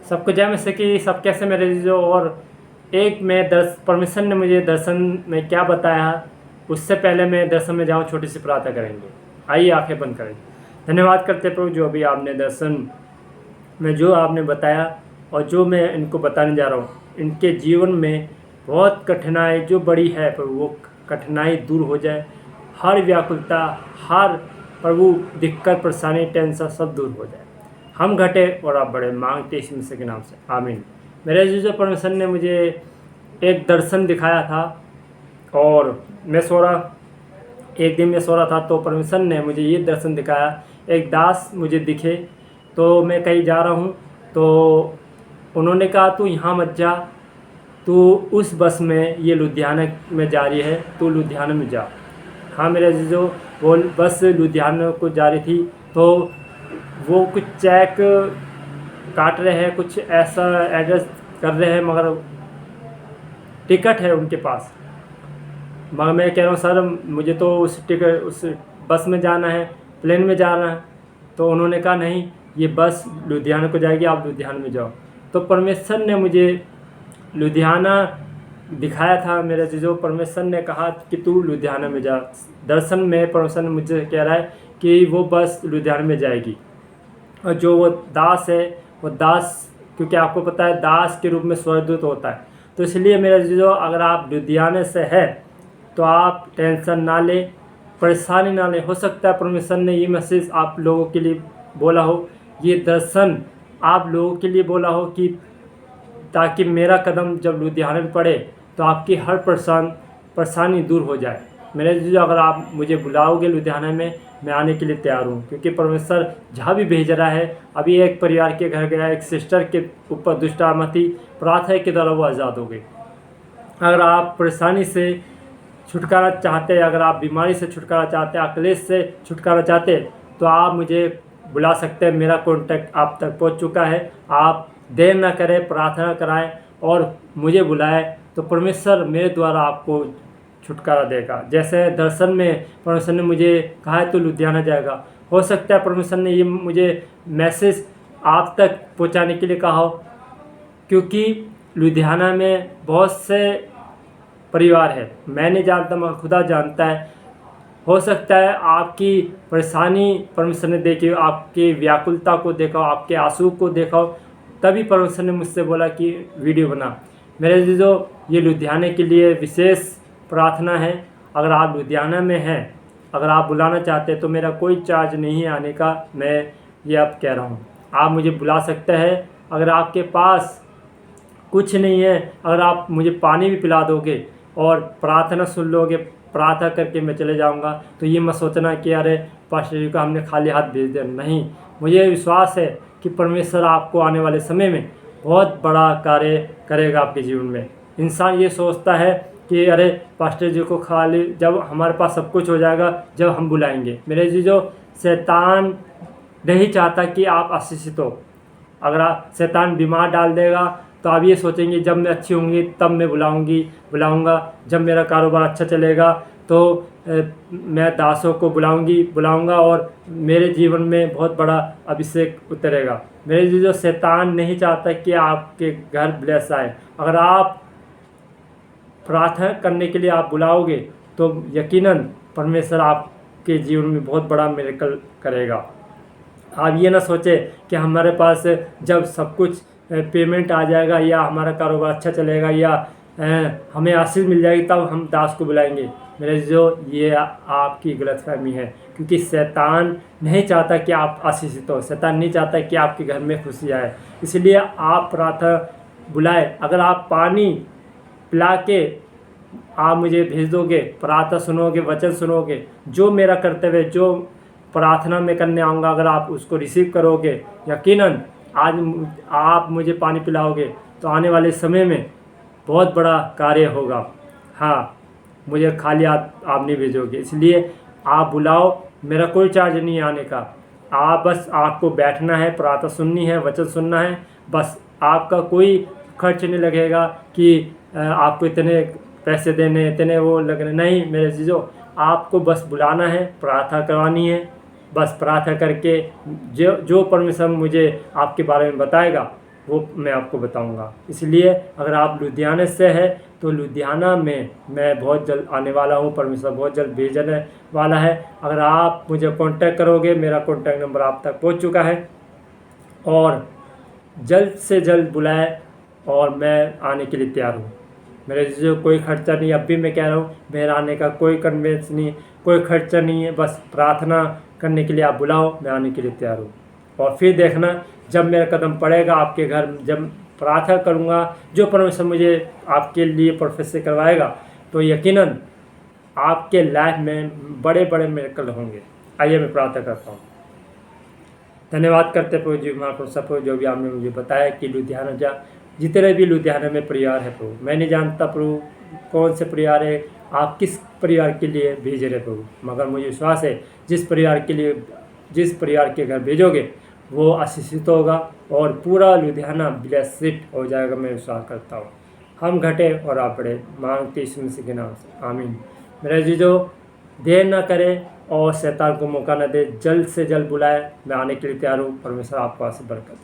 सबको जय में से कि सब कैसे मेरे जो। और एक मैं परमिशन ने मुझे दर्शन में क्या बताया, उससे पहले मैं दर्शन में जाऊँ, छोटी सी प्रार्थना करेंगे। आइए आंखें बंद करें। धन्यवाद करते प्रभु जो अभी आपने दर्शन में जो आपने बताया और जो मैं इनको बताने जा रहा हूँ, इनके जीवन में बहुत कठिनाई जो बड़ी है प्रभु, वो कठिनाई दूर हो जाए। हर व्याकुलता, हर प्रभु दिक्कत, परेशानी, टेंशन सब दूर हो जाए। हम घटे और आप बढ़े, मांगते इस मसीह के नाम से, आमीन। मेरे जो परमेश्वर ने मुझे एक दर्शन दिखाया था और एक दिन मैं सो रहा था तो परमेश्वर ने मुझे ये दर्शन दिखाया। एक दास मुझे दिखे, तो मैं कहीं जा रहा हूँ, तो उन्होंने कहा तू यहाँ मत जा, तू उस बस में, ये लुधियाना में जा रही है, तू लुधियाना में जा। हाँ मेरे जो वो बस लुधियाना को जा रही थी, तो वो कुछ चेक काट रहे हैं, कुछ ऐसा एड्रेस कर रहे हैं, मगर टिकट है उनके पास। मगर मैं कह रहा हूँ सर मुझे तो उस बस में जाना है, प्लेन में जाना है। तो उन्होंने कहा नहीं, ये बस लुधियाना को जाएगी, आप लुधियाना में जाओ। तो परमेश्वर ने मुझे लुधियाना दिखाया था। मेरे जो परमेश्वर ने कहा कि तू लुधियाना में जा। दर्शन में परमेश्वर ने मुझे कह रहा है कि वो बस लुधियाना में जाएगी। और जो वो दास है, वो दास, क्योंकि आपको पता है दास के रूप में स्वर्गदूत होता है, तो इसलिए मेरे जो अगर आप लुधियाना से है तो आप टेंशन ना ले, परेशानी ना ले। हो सकता है परमेश्वर ने ये मैसेज आप लोगों के लिए बोला हो, ये दर्शन आप लोगों के लिए बोला हो, कि ताकि मेरा कदम जब लुधियाना में पड़े तो आपकी हर परेशानी दूर हो जाए। मेरे जो अगर आप मुझे बुलाओगे लुधियाना में, मैं आने के लिए तैयार हूँ, क्योंकि परमेश्वर जहाँ भी भेज रहा है। अभी एक परिवार के घर गया, एक सिस्टर के ऊपर दुष्ट आत्मा थी, प्रार्थना के द्वारा वो आज़ाद हो गई। अगर आप परेशानी से छुटकारा चाहते हैं, अगर आप बीमारी से छुटकारा चाहते हैं, क्लेश से छुटकारा चाहते हैं, तो आप मुझे बुला सकते हैं। मेरा कॉन्टैक्ट आप तक पहुंच चुका है। आप देर ना करें, प्रार्थना कराएं और मुझे बुलाएं, तो परमेश्वर मेरे द्वारा आपको छुटकारा देगा। जैसे दर्शन में परमेश्वर ने मुझे कहा है तो लुधियाना जाएगा, हो सकता है परमेश्वर ने ये मुझे मैसेज आप तक पहुंचाने के लिए कहा हो, क्योंकि लुधियाना में बहुत से परिवार है। मैं नहीं जानता मगर खुदा जानता है। हो सकता है आपकी परेशानी परमेश्वर ने देखी हो, आपकी व्याकुलता को देखा हो, आपके आंसू को देखा हो, तभी परमेश्वर ने मुझसे बोला कि वीडियो बना। मेरे जो ये लुधियाना के लिए विशेष प्रार्थना है। अगर आप लुधियाना में हैं, अगर आप बुलाना चाहते हैं, तो मेरा कोई चार्ज नहीं है आने का। मैं ये अब कह रहा हूँ, आप मुझे बुला सकते हैं। अगर आपके पास कुछ नहीं है, अगर आप मुझे पानी भी पिला दोगे और प्रार्थना सुन लोगे, प्रार्थना करके मैं चले जाऊंगा, तो ये मत सोचना कि अरे पास्टर जी को हमने खाली हाथ भेज दिया। नहीं, मुझे विश्वास है कि परमेश्वर आपको आने वाले समय में बहुत बड़ा कार्य करेगा आपके जीवन में। इंसान ये सोचता है कि अरे पास्टर जी को खाली, जब हमारे पास सब कुछ हो जाएगा, जब हम बुलाएंगे। मेरे जी जो शैतान नहीं चाहता कि आप आशीषित हो। अगर आप शैतान बीमार डाल देगा तो आप ये सोचेंगे जब मैं अच्छी होंगी तब मैं बुलाऊंगा, जब मेरा कारोबार अच्छा चलेगा तो मैं दासों को बुलाऊंगा और मेरे जीवन में बहुत बड़ा अभिषेक उतरेगा। मेरे जो शैतान नहीं चाहता कि आपके घर ब्लेस आए। अगर आप प्रार्थना करने के लिए आप बुलाओगे तो यकीनन परमेश्वर आपके जीवन में बहुत बड़ा मिरेकल करेगा। आप ये ना सोचे कि हमारे पास जब सब कुछ पेमेंट आ जाएगा या हमारा कारोबार अच्छा चलेगा या हमें आशीष मिल जाएगी तब हम दास को बुलाएंगे। मेरे जो ये आपकी गलतफहमी है, क्योंकि शैतान नहीं चाहता कि आप आशीषित हो। शैतान नहीं चाहता कि आपके घर में खुशी आए। इसलिए आप प्रार्थना बुलाए। अगर आप पानी पिला के आप मुझे भेज दोगे, प्रार्थना सुनोगे, वचन सुनोगे, जो मेरा कर्तव्य, जो प्रार्थना में करने आऊँगा, अगर आप उसको रिसीव करोगे, यकीनन आज आप मुझे पानी पिलाओगे तो आने वाले समय में बहुत बड़ा कार्य होगा। हाँ, मुझे खाली हाथ आप नहीं भेजोगे। इसलिए आप बुलाओ, मेरा कोई चार्ज नहीं है आने का। बस आपको बैठना है, प्रार्थना सुननी है, वचन सुनना है, बस। आपका कोई खर्च नहीं लगेगा कि आपको इतने पैसे देने, इतने वो लगने, नहीं मेरे चीज़ों। आपको बस बुलाना है, प्रार्थना करवानी है। बस प्रार्थना करके जो परमेश्वर मुझे आपके बारे में बताएगा वो मैं आपको बताऊंगा। इसलिए अगर आप लुधियाने से है तो लुधियाना में मैं बहुत जल्द आने वाला हूँ, परमेश्वर बहुत जल्द भेजने वाला है। अगर आप मुझे कांटेक्ट करोगे, मेरा कांटेक्ट नंबर आप तक पहुँच चुका है, और जल्द से जल्द बुलाए और मैं आने के लिए तैयार हूँ। मेरे जो कोई खर्चा नहीं, अब भी मैं कह रहा हूँ, मेरा आने का कोई कन्वेंस नहीं, कोई खर्चा नहीं है, बस प्रार्थना करने के लिए आप बुलाओ, मैं आने के लिए तैयार हूँ। और फिर देखना जब मेरा कदम पड़ेगा आपके घर, जब प्रार्थना करूँगा, जो परमेश्वर मुझे आपके लिए प्रोफेसर करवाएगा, तो यकीनन आपके लाइफ में बड़े बड़े मिरेकल होंगे। आइए मैं प्रार्थना करता हूँ। धन्यवाद करते प्रभु जी महाप्रभु सब जो भी आपने मुझे बताया कि लुधियाना जितने भी लुधियाना में परिवार है प्रभु, मैं नहीं जानता प्रभु कौन से परिवार है, आप किस परिवार के लिए भेज रहे प्रभु, मगर मुझे विश्वास है जिस परिवार के घर भेजोगे वो आशीषित होगा और पूरा लुधियाना ब्लेसिड हो जाएगा, मैं विश्वास करता हूँ। हम घटे और आप बढ़े, मांगते यीशु मसीह के नाम से, आमीन। मेरे जीजो, देर ना करें और शैतान को मौका न दे, जल्द से जल्द बुलाए, मैं आने के लिए तैयार हूँ। परमेश्वर आपको आशीष बरकत।